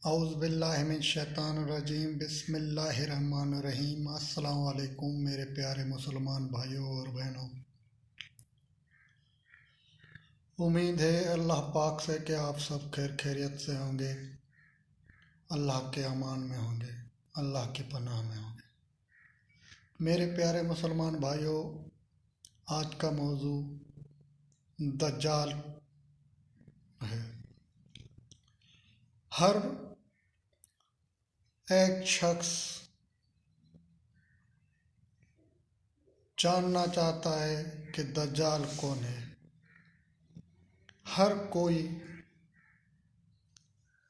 اعوذ باللہ من الشیطان الرجیم، بسم اللہ الرحمن الرحیم۔ السلام علیکم میرے پیارے مسلمان بھائیوں اور بہنوں، امید ہے اللہ پاک سے کہ آپ سب خیر خیریت سے ہوں گے، اللہ کے امان میں ہوں گے، اللہ کی پناہ میں ہوں گے۔ میرے پیارے مسلمان بھائیوں، آج کا موضوع دجال ہے۔ ہر ایک شخص جاننا چاہتا ہے کہ دجال کون ہے۔ ہر کوئی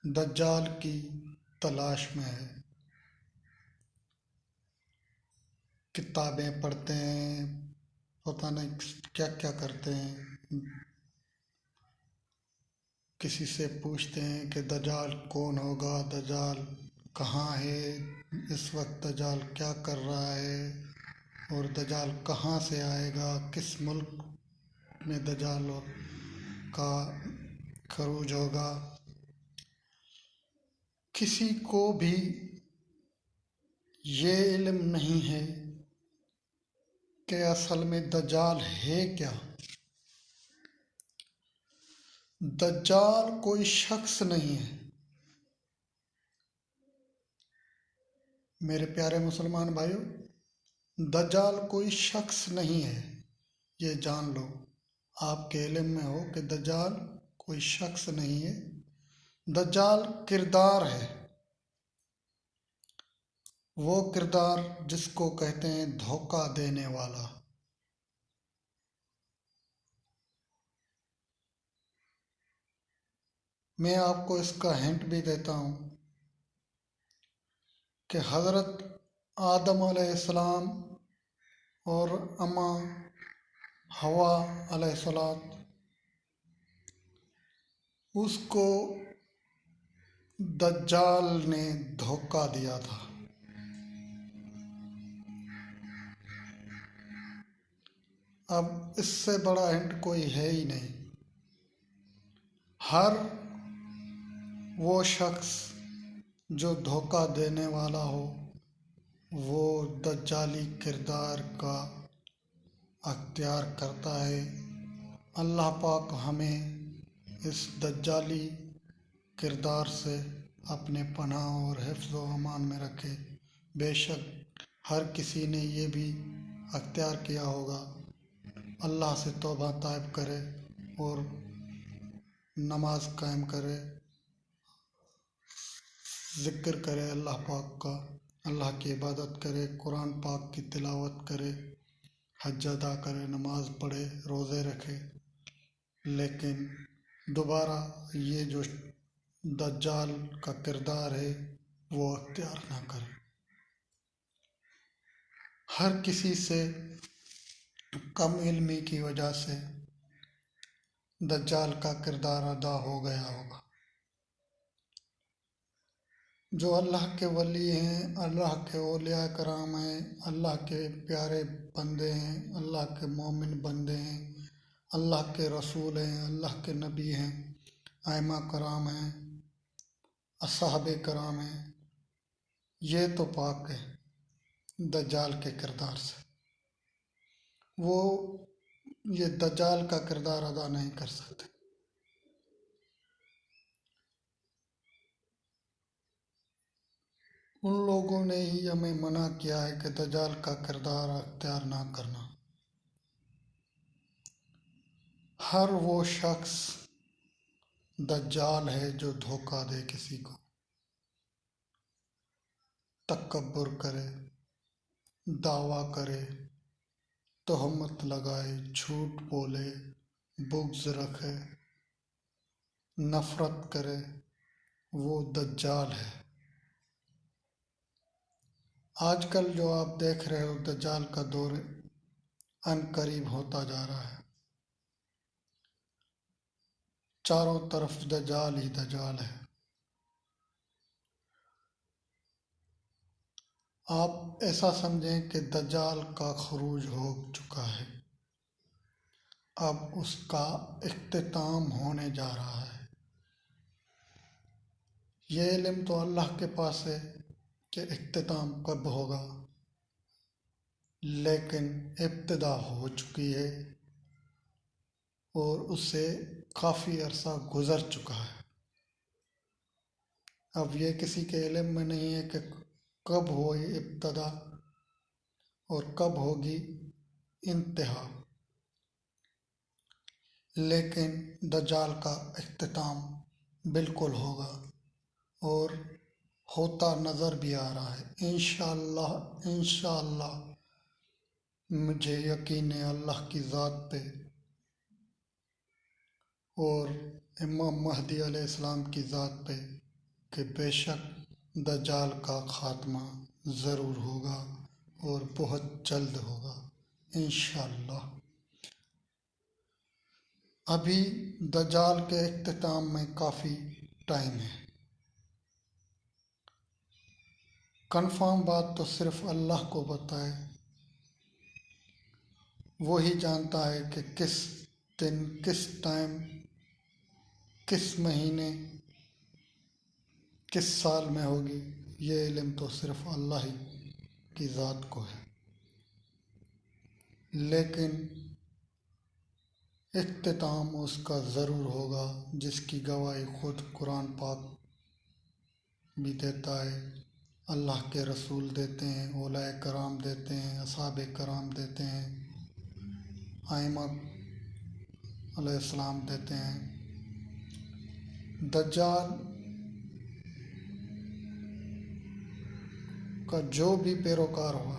دجال کی تلاش میں ہے، کتابیں پڑھتے ہیں، پتہ نہیں کیا کیا کرتے ہیں، کسی سے پوچھتے ہیں کہ دجال کون ہوگا، دجال کہاں ہے، اس وقت دجال کیا کر رہا ہے، اور دجال کہاں سے آئے گا، کس ملک میں دجال کا خروج ہوگا۔ کسی کو بھی یہ علم نہیں ہے کہ اصل میں دجال ہے کیا۔ دجال کوئی شخص نہیں ہے میرے پیارے مسلمان بھائیوں، دجال کوئی شخص نہیں ہے، یہ جان لو، آپ کے علم میں ہو کہ دجال کوئی شخص نہیں ہے، دجال کردار ہے، وہ کردار جس کو کہتے ہیں دھوکہ دینے والا۔ میں آپ کو اس کا ہنٹ بھی دیتا ہوں کہ حضرت آدم علیہ السلام اور اماں حوا علیہ السلام، اس کو دجال نے دھوکہ دیا تھا۔ اب اس سے بڑا ہنٹ کوئی ہے ہی نہیں۔ ہر وہ شخص جو دھوکہ دینے والا ہو، وہ دجالی کردار کا اختیار کرتا ہے۔ اللہ پاک ہمیں اس دجالی کردار سے اپنے پناہ اور حفظ و امان میں رکھے۔ بے شک ہر کسی نے یہ بھی اختیار کیا ہوگا، اللہ سے توبہ طائب کرے اور نماز قائم کرے، ذکر کرے اللہ پاک کا، اللہ کی عبادت کرے، قرآن پاک کی تلاوت کرے، حج ادا کرے، نماز پڑھے، روزے رکھے، لیکن دوبارہ یہ جو دجال کا کردار ہے وہ اختیار نہ کرے۔ ہر کسی سے کم علمی کی وجہ سے دجال کا کردار ادا ہو گیا ہوگا۔ جو اللہ کے ولی ہیں، اللہ کے اولیاء کرام ہیں، اللہ کے پیارے بندے ہیں، اللہ کے مومن بندے ہیں، اللہ کے رسول ہیں، اللہ کے نبی ہیں، ائمہ کرام ہیں، اصحاب کرام ہیں، یہ تو پاک ہے دجال کے کردار سے۔ وہ یہ دجال کا کردار ادا نہیں کر سکتے۔ ان لوگوں نے ہی ہمیں منع کیا ہے کہ دجال کا کردار اختیار نہ کرنا۔ ہر وہ شخص دجال ہے جو دھوکہ دے کسی کو، تکبر کرے، دعویٰ کرے، تہمت لگائے، جھوٹ بولے، بغض رکھے، نفرت کرے، وہ دجال ہے۔ آج کل جو آپ دیکھ رہے ہو دجال کا دور ان قریب ہوتا جا رہا ہے، چاروں طرف دجال ہی دجال ہے۔ آپ ایسا سمجھیں کہ دجال کا خروج ہو چکا ہے، اب اس کا اختتام ہونے جا رہا ہے۔ یہ علم تو اللہ کے پاس ہے کہ اختتام کب ہوگا، لیکن ابتدا ہو چکی ہے اور اس سے کافی عرصہ گزر چکا ہے۔ اب یہ کسی کے علم میں نہیں ہے کہ کب ہوئی ابتدا اور کب ہوگی انتہا، لیکن دجال کا اختتام بالکل ہوگا اور ہوتا نظر بھی آ رہا ہے۔ انشاءاللہ انشاءاللہ مجھے یقین ہے اللہ کی ذات پہ اور امام مہدی علیہ السلام کی ذات پہ کہ بے شک دجال کا خاتمہ ضرور ہوگا اور بہت جلد ہوگا انشاءاللہ۔ ابھی دجال کے اختتام میں کافی ٹائم ہے۔ کنفرم بات تو صرف اللہ کو پتہ ہے، وہی جانتا ہے کہ کس دن، کس ٹائم، کس مہینے، کس سال میں ہوگی۔ یہ علم تو صرف اللہ ہی کی ذات کو ہے، لیکن اختتام اس کا ضرور ہوگا، جس کی گواہی خود قرآن پاک بھی دیتا ہے، اللہ کے رسول دیتے ہیں، اولیاء کرام دیتے ہیں، اصحاب کرام دیتے ہیں، ائمہ علیہ السلام دیتے ہیں۔ دجال کا جو بھی پیروکار ہوا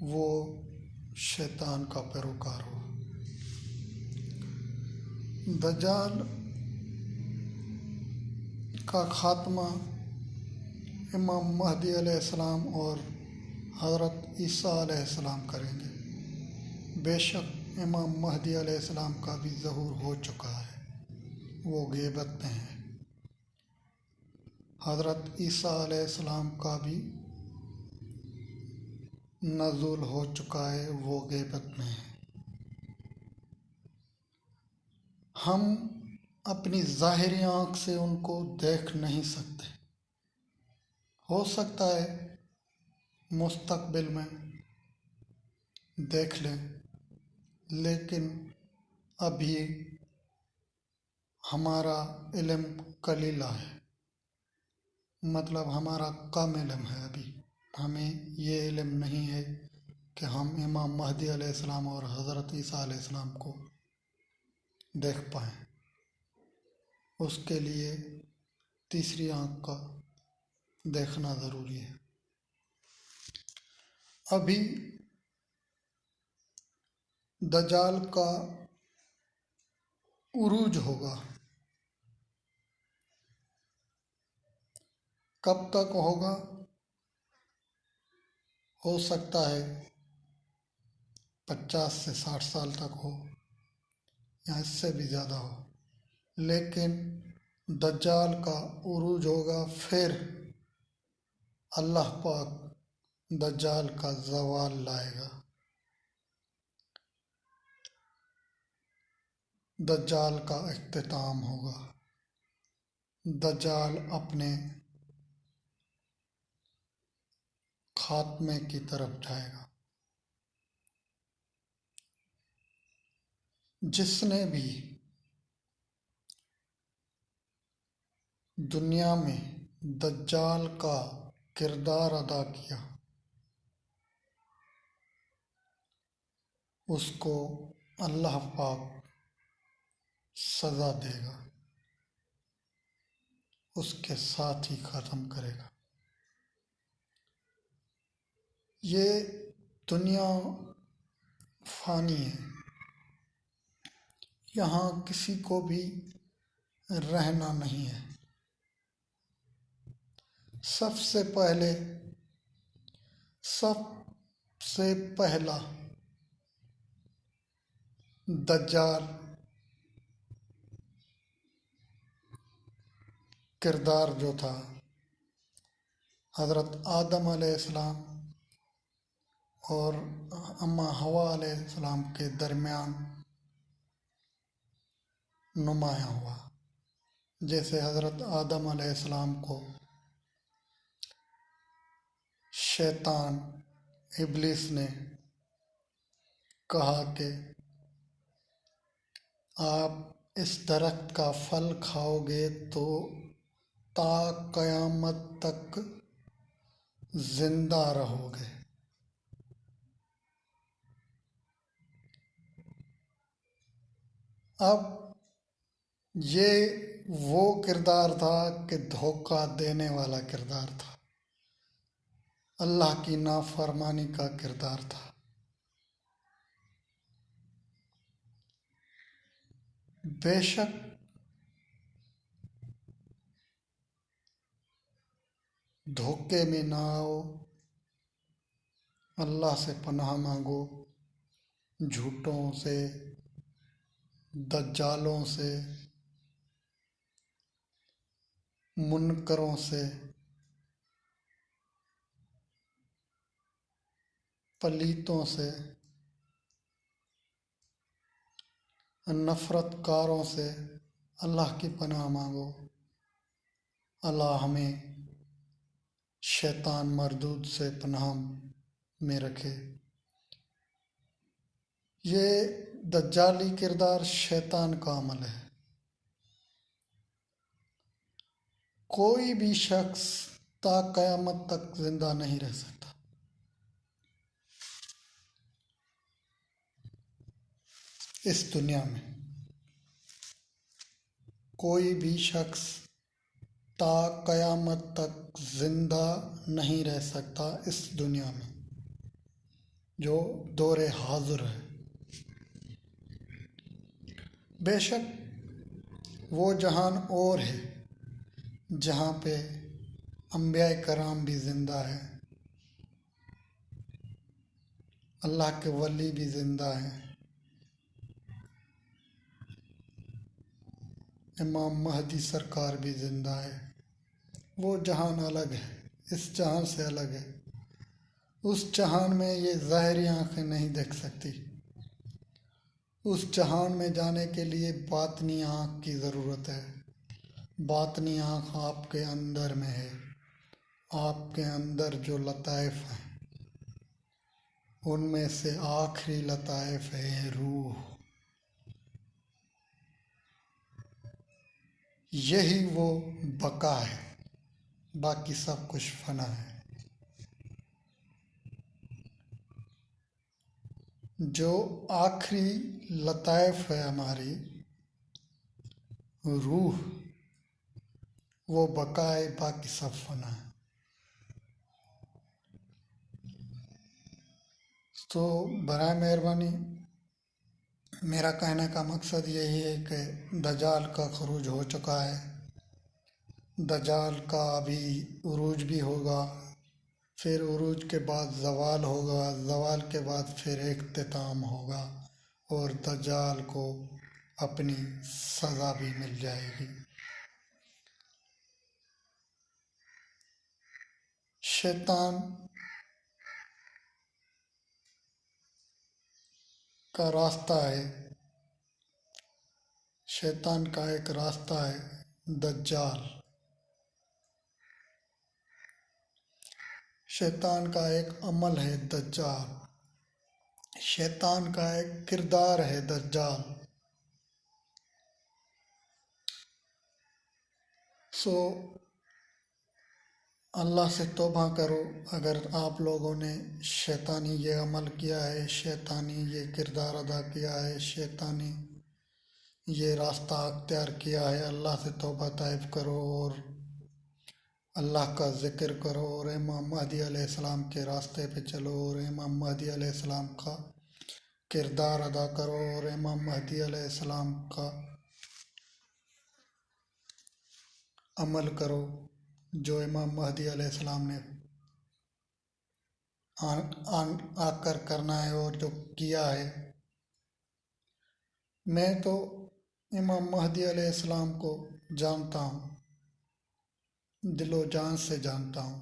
وہ شیطان کا پیروکار ہوا۔ دجال کا خاتمہ امام مہدی علیہ السلام اور حضرت عیسیٰ علیہ السلام کریں گے۔ بے شک امام مہدی علیہ السلام کا بھی ظہور ہو چکا ہے، وہ غیبت میں ہے۔ حضرت عیسیٰ علیہ السلام کا بھی نزول ہو چکا ہے، وہ غیبت میں ہے۔ ہم اپنی ظاہری آنکھ سے ان کو دیکھ نہیں سکتے، ہو سکتا ہے مستقبل میں دیکھ لیں، لیکن ابھی ہمارا علم قلیلہ ہے، مطلب ہمارا کم علم ہے۔ ابھی ہمیں یہ علم نہیں ہے کہ ہم امام مہدی علیہ السلام اور حضرت عیسیٰ علیہ السلام کو دیکھ پائیں۔ اس کے لیے تیسری آنکھ کا دیکھنا ضروری ہے۔ ابھی دجال کا عروج ہوگا، کب تک ہوگا؟ ہو سکتا ہے 50 سے 60 سال تک ہو یا اس سے بھی زیادہ ہو، لیکن دجال کا عروج ہوگا، پھر اللہ پاک دجال کا زوال لائے گا۔ دجال کا اختتام ہوگا، دجال اپنے خاتمے کی طرف جائے گا۔ جس نے بھی دنیا میں دجال کا کردار ادا کیا اس کو اللہ پاک سزا دے گا، اس کے ساتھ ہی ختم کرے گا۔ یہ دنیا فانی ہے، یہاں کسی کو بھی رہنا نہیں ہے۔ سب سے پہلا دجال کردار جو تھا حضرت آدم علیہ السلام اور اماں حوا علیہ السلام کے درمیان نمایاں ہوا، جیسے حضرت آدم علیہ السلام کو شیطان ابلیس نے کہا کہ آپ اس درخت کا پھل کھاؤ گے تو تا قیامت تک زندہ رہو گے۔ اب یہ وہ کردار تھا کہ دھوکہ دینے والا کردار تھا، اللہ کی نافرمانی کا کردار تھا۔ بے شک دھوکے میں نہ آؤ، اللہ سے پناہ مانگو، جھوٹوں سے، دجالوں سے، منکروں سے، پلیتوں سے، نفرت کاروں سے اللہ کی پناہ مانگو۔ اللہ ہمیں شیطان مردود سے پناہ میں رکھے۔ یہ دجالی کردار شیطان کا عمل ہے۔ کوئی بھی شخص تا قیامت تک زندہ نہیں رہ سکتا۔ اس دنیا میں کوئی بھی شخص تا قیامت تک زندہ نہیں رہ سکتا، اس دنیا میں جو دور حاضر ہے۔ بے شک وہ جہان اور ہے جہاں پہ انبیاء کرام بھی زندہ ہیں، اللہ کے ولی بھی زندہ ہیں، امام مہدی سرکار بھی زندہ ہے۔ وہ جہان الگ ہے، اس جہان سے الگ ہے۔ اس جہان میں یہ ظاہری آنکھیں نہیں دیکھ سکتی۔ اس جہان میں جانے کے لیے باطنی آنکھ کی ضرورت ہے۔ باطنی آنکھ آپ کے اندر میں ہے۔ آپ کے اندر جو لطائف ہیں ان میں سے آخری لطائف ہے روح۔ یہی وہ بقا ہے، باقی سب کچھ فنا ہے۔ جو آخری لطائف ہے ہماری روح، وہ بقا ہے، باقی سب فنا ہے۔ تو برائے مہربانی میرا کہنے کا مقصد یہی ہے کہ دجال کا خروج ہو چکا ہے، دجال کا ابھی عروج بھی ہوگا، پھر عروج کے بعد زوال ہوگا، زوال کے بعد پھر اختتام ہوگا، اور دجال کو اپنی سزا بھی مل جائے گی۔ شیطان کا راستہ ہے، شیطان کا ایک راستہ ہے دجال، شیطان کا ایک عمل ہے دجال، شیطان کا ایک کردار ہے دجال۔ سو اللہ سے توبہ کرو اگر آپ لوگوں نے شیطانی یہ عمل کیا ہے، شیطانی یہ کردار ادا کیا ہے، شیطانی یہ راستہ اختیار کیا ہے، اللہ سے توبہ طائب کرو اور اللہ کا ذکر کرو، اور امام مہدی علیہ السلام کے راستے پہ چلو، اور امام مہدی علیہ السلام کا کردار ادا کرو، اور امام مہدی علیہ السلام کا عمل کرو جو امام مہدی علیہ السلام نے آ کر کرنا ہے اور جو کیا ہے۔ میں تو امام مہدی علیہ السلام کو جانتا ہوں، دل و جان سے جانتا ہوں۔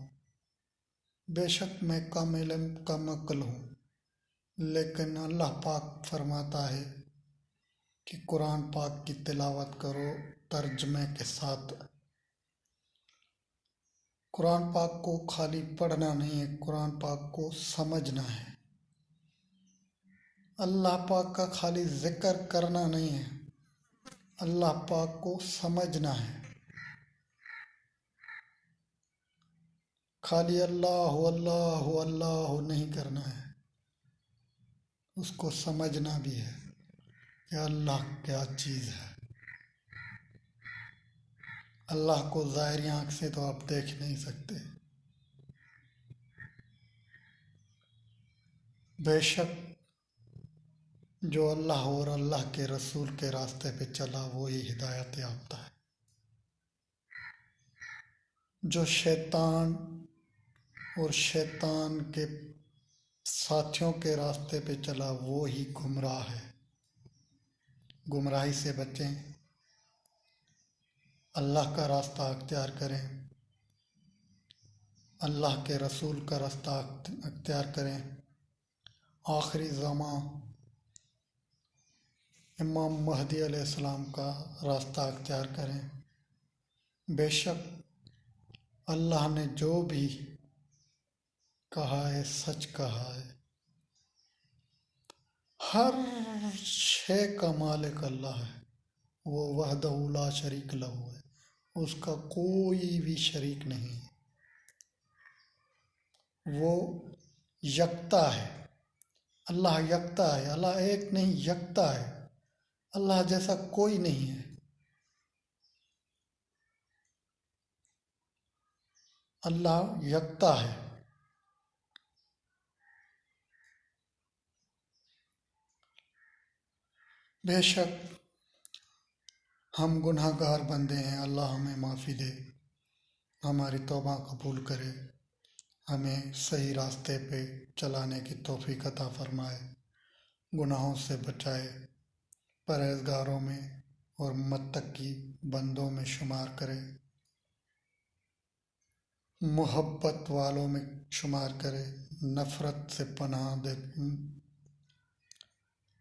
بے شک میں کم علم کم عقل ہوں، لیکن اللہ پاک فرماتا ہے کہ قرآن پاک کی تلاوت کرو ترجمے کے ساتھ۔ قرآن پاک کو خالی پڑھنا نہیں ہے، قرآن پاک کو سمجھنا ہے۔ اللہ پاک کا خالی ذکر کرنا نہیں ہے، اللہ پاک کو سمجھنا ہے۔ خالی اللہ اللہ اللہ نہیں کرنا ہے، اس کو سمجھنا بھی ہے کہ اللہ کیا چیز ہے۔ اللہ کو ظاہری آنکھ سے تو آپ دیکھ نہیں سکتے۔ بے شک جو اللہ اور اللہ کے رسول کے راستے پہ چلا وہی ہدایت یافتہ ہے، جو شیطان اور شیطان کے ساتھیوں کے راستے پہ چلا وہی گمراہ ہے۔ گمراہی سے بچیں، اللہ کا راستہ اختیار کریں، اللہ کے رسول کا راستہ اختیار کریں، آخری زمان امام مہدی علیہ السلام کا راستہ اختیار کریں۔ بے شک اللہ نے جو بھی کہا ہے سچ کہا ہے۔ ہر شے کا مالک اللہ ہے، وہ وحدہ لا شریک لہ ہے، اس کا کوئی بھی شریک نہیں ہے، وہ یکتا ہے۔ اللہ یکتا ہے، اللہ ایک نہیں یکتا ہے، اللہ جیسا کوئی نہیں ہے۔ اللہ یکتا ہے۔ بے شک ہم گناہ گار بندے ہیں، اللہ ہمیں معافی دے، ہماری توبہ قبول کرے، ہمیں صحیح راستے پہ چلانے کی توفیق عطا فرمائے، گناہوں سے بچائے، پرہیزگاروں میں اور متقی بندوں میں شمار کرے، محبت والوں میں شمار کرے، نفرت سے پناہ دے،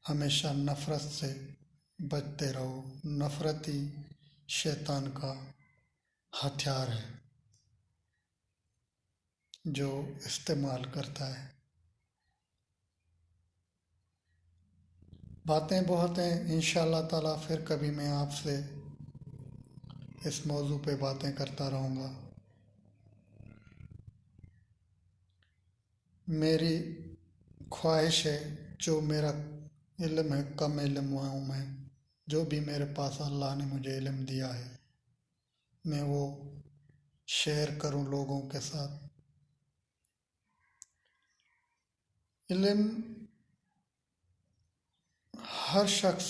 ہمیشہ نفرت سے بچتے رہو۔ نفرت ہی شیطان کا ہتھیار ہے جو استعمال کرتا ہے۔ باتیں بہت ہیں، انشاءاللہ تعالیٰ پھر کبھی میں آپ سے اس موضوع پہ باتیں کرتا رہوں گا۔ میری خواہش ہے جو میرا علم ہے، کم علم ہوا ہوں میں، جو بھی میرے پاس اللہ نے مجھے علم دیا ہے میں وہ شیئر کروں لوگوں کے ساتھ۔ علم ہر شخص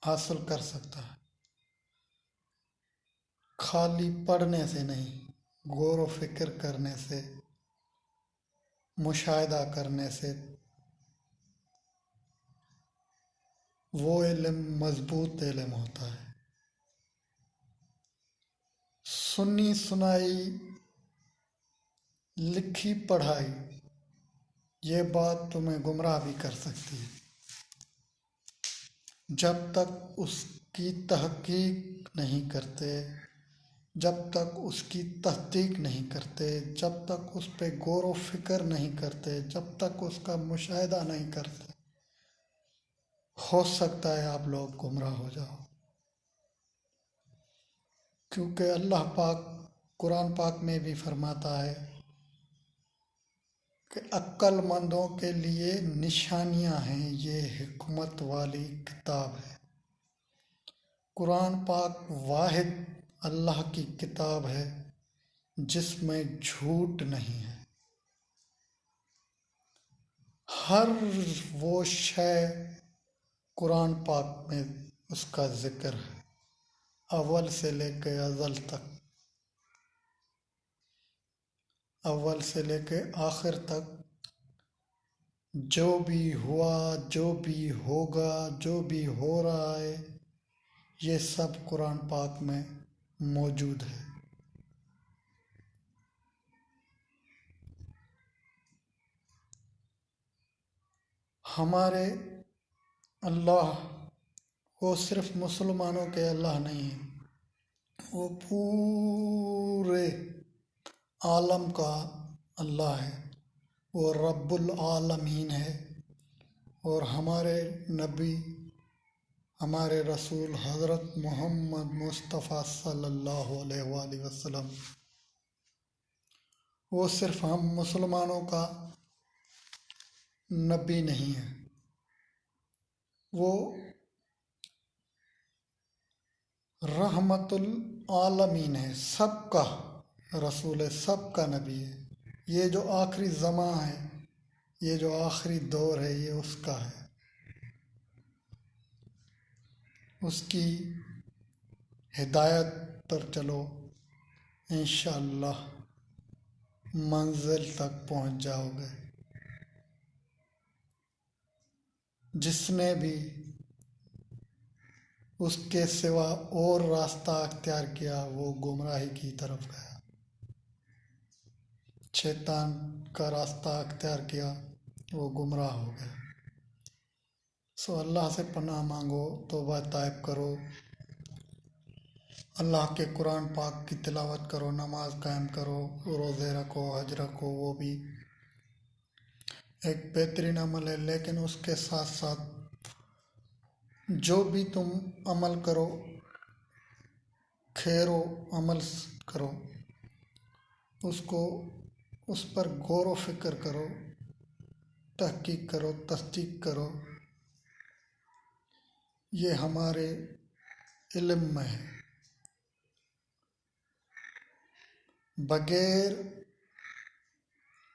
حاصل کر سکتا ہے، خالی پڑھنے سے نہیں، غور و فکر کرنے سے، مشاہدہ کرنے سے وہ علم مضبوط علم ہوتا ہے۔ سنی سنائی لکھی پڑھائی یہ بات تمہیں گمراہ بھی کر سکتی ہے، جب تک اس کی تحقیق نہیں کرتے، جب تک اس کی تصدیق نہیں کرتے، جب تک اس پہ غور و فکر نہیں کرتے، جب تک اس کا مشاہدہ نہیں کرتے، ہو سکتا ہے آپ لوگ گمراہ ہو جاؤ۔ کیونکہ اللہ پاک قرآن پاک میں بھی فرماتا ہے کہ عقل مندوں کے لیے نشانیاں ہیں، یہ حکمت والی کتاب ہے۔ قرآن پاک واحد اللہ کی کتاب ہے جس میں جھوٹ نہیں ہے۔ ہر وہ شے قرآن پاک میں اس کا ذکر ہے، اول سے لے کے ازل تک، اول سے لے کے آخر تک، جو بھی ہوا، جو بھی ہوگا، جو بھی ہو رہا ہے، یہ سب قرآن پاک میں موجود ہے۔ ہمارے اللہ وہ صرف مسلمانوں کے اللہ نہیں ہے، وہ پورے عالم کا اللہ ہے، وہ رب العالمین ہے۔ اور ہمارے نبی، ہمارے رسول حضرت محمد مصطفیٰ صلی اللہ علیہ وآلہ وسلم، وہ صرف ہم مسلمانوں کا نبی نہیں ہے، وہ رحمت العالمین ہے، سب کا رسول ہے، سب کا نبی ہے۔ یہ جو آخری زمان ہے، یہ جو آخری دور ہے، یہ اس کا ہے، اس کی ہدایت پر چلو، انشاءاللہ منزل تک پہنچ جاؤ گے۔ جس نے بھی اس کے سوا اور راستہ اختیار کیا وہ گمراہی کی طرف گیا، شیطان کا راستہ اختیار کیا، وہ گمراہ ہو گیا۔ سو اللہ سے پناہ مانگو، توبہ طائب کرو، اللہ کے قرآن پاک کی تلاوت کرو، نماز قائم کرو، روزے رکھو، حج رکھو، وہ بھی ایک بہترین عمل ہے۔ لیکن اس کے ساتھ ساتھ جو بھی تم عمل کرو، خیر و عمل کرو، اس پر غور و فکر کرو، تحقیق کرو، تصدیق کرو۔ یہ ہمارے علم میں ہے، بغیر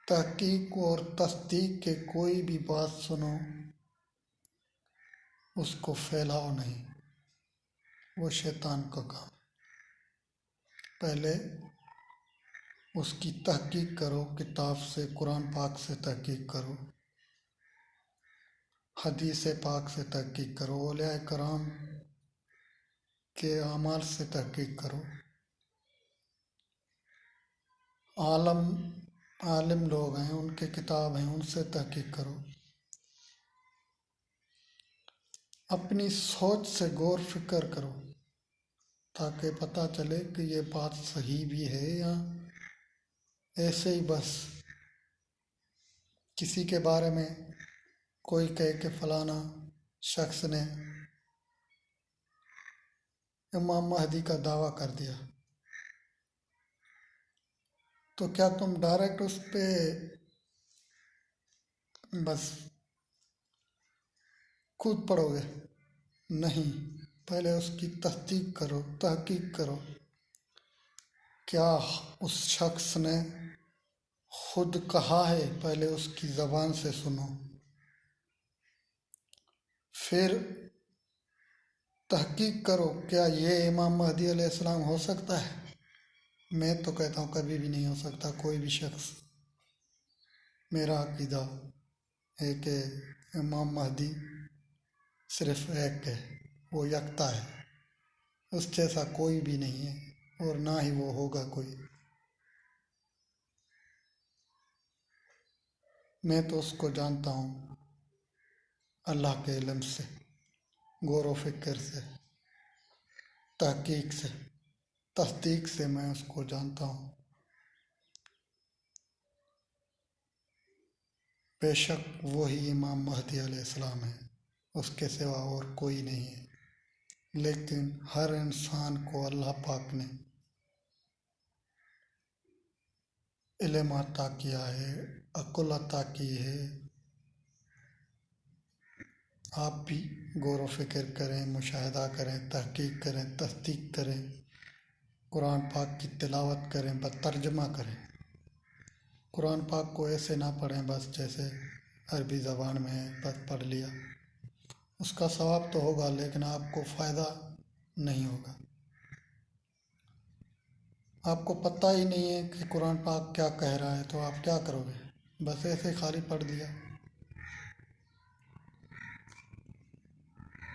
تحقیق اور تصدیق کے کوئی بھی بات سنو، اس کو پھیلاؤ نہیں، وہ شیطان کا کام۔ پہلے اس کی تحقیق کرو، کتاب سے، قرآن پاک سے تحقیق کرو، حدیث پاک سے تحقیق کرو، اولیاء کرام کے اعمال سے تحقیق کرو، عالم لوگ ہیں، ان کے کتاب ہیں، ان سے تحقیق کرو، اپنی سوچ سے غور فکر کرو، تاکہ پتہ چلے کہ یہ بات صحیح بھی ہے یا ایسے ہی بس کسی کے بارے میں کوئی کہے کہ فلانا شخص نے امام مہدی کا دعویٰ کر دیا، تو کیا تم ڈائریکٹ اس پہ بس کود پڑو گے؟ نہیں، پہلے اس کی تصدیق کرو، تحقیق کرو، کیا اس شخص نے خود کہا ہے، پہلے اس کی زبان سے سنو، پھر تحقیق کرو کیا یہ امام مہدی علیہ السلام ہو سکتا ہے؟ میں تو کہتا ہوں کبھی بھی نہیں ہو سکتا کوئی بھی شخص۔ میرا عقیدہ ہے کہ امام مہدی صرف ایک ہے، وہ یکتا ہے، اس جیسا کوئی بھی نہیں ہے اور نہ ہی وہ ہوگا کوئی۔ میں تو اس کو جانتا ہوں اللہ کے علم سے، غور و فکر سے، تحقیق سے، تصدیق سے میں اس کو جانتا ہوں۔ بے شک وہی امام مہدی علیہ السلام ہے، اس کے سوا اور کوئی نہیں ہے۔ لیکن ہر انسان کو اللہ پاک نے علم عطا کیا ہے، عقل عطا کی ہے۔ آپ بھی غور و فکر کریں، مشاہدہ کریں، تحقیق کریں، تصدیق کریں، قرآن پاک کی تلاوت کریں، ترجمہ کریں۔ قرآن پاک کو ایسے نہ پڑھیں بس جیسے عربی زبان میں ہے، بس پڑھ لیا، اس کا ثواب تو ہوگا لیکن آپ کو فائدہ نہیں ہوگا۔ آپ کو پتہ ہی نہیں ہے کہ قرآن پاک کیا کہہ رہا ہے تو آپ کیا کرو گے؟ بس ایسے خالی پڑھ دیا۔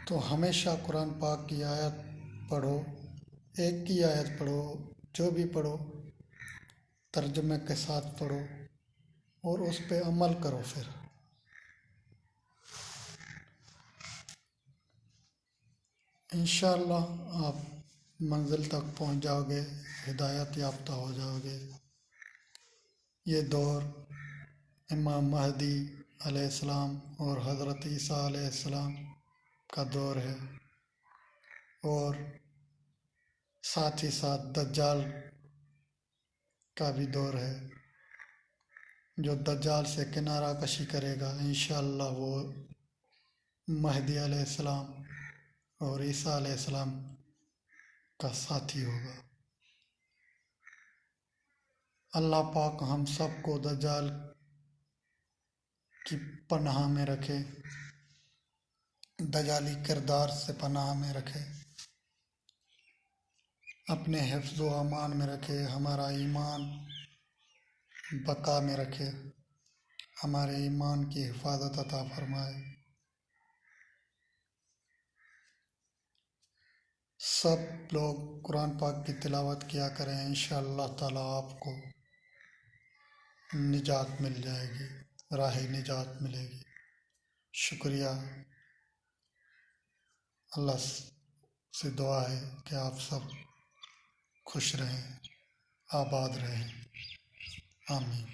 تو ہمیشہ قرآن پاک کی آیت پڑھو، ایک کی آیت پڑھو، جو بھی پڑھو ترجمے کے ساتھ پڑھو اور اس پہ عمل کرو۔ پھر انشاءاللہ آپ منزل تک پہنچ جاؤ گے، ہدایت یافتہ ہو جاؤ گے۔ یہ دور امام مہدی علیہ السلام اور حضرت عیسیٰ علیہ السلام کا دور ہے، اور ساتھ ہی ساتھ دجال کا بھی دور ہے۔ جو دجال سے کنارہ کشی کرے گا انشاءاللہ وہ مہدی علیہ السلام اور عیسیٰ علیہ السلام کا ساتھی ہوگا۔ اللہ پاک ہم سب کو دجال کی پناہ میں رکھے، دجالی کردار سے پناہ میں رکھے، اپنے حفظ و امان میں رکھے، ہمارا ایمان بقا میں رکھے، ہمارے ایمان کی حفاظت عطا فرمائے۔ سب لوگ قرآن پاک کی تلاوت کیا کریں، انشاءاللہ تعالیٰ آپ کو نجات مل جائے گی، راہ نجات ملے گی۔ شکریہ۔ اللہ سے دعا ہے کہ آپ سب خوش رہیں، آباد رہیں، آمین۔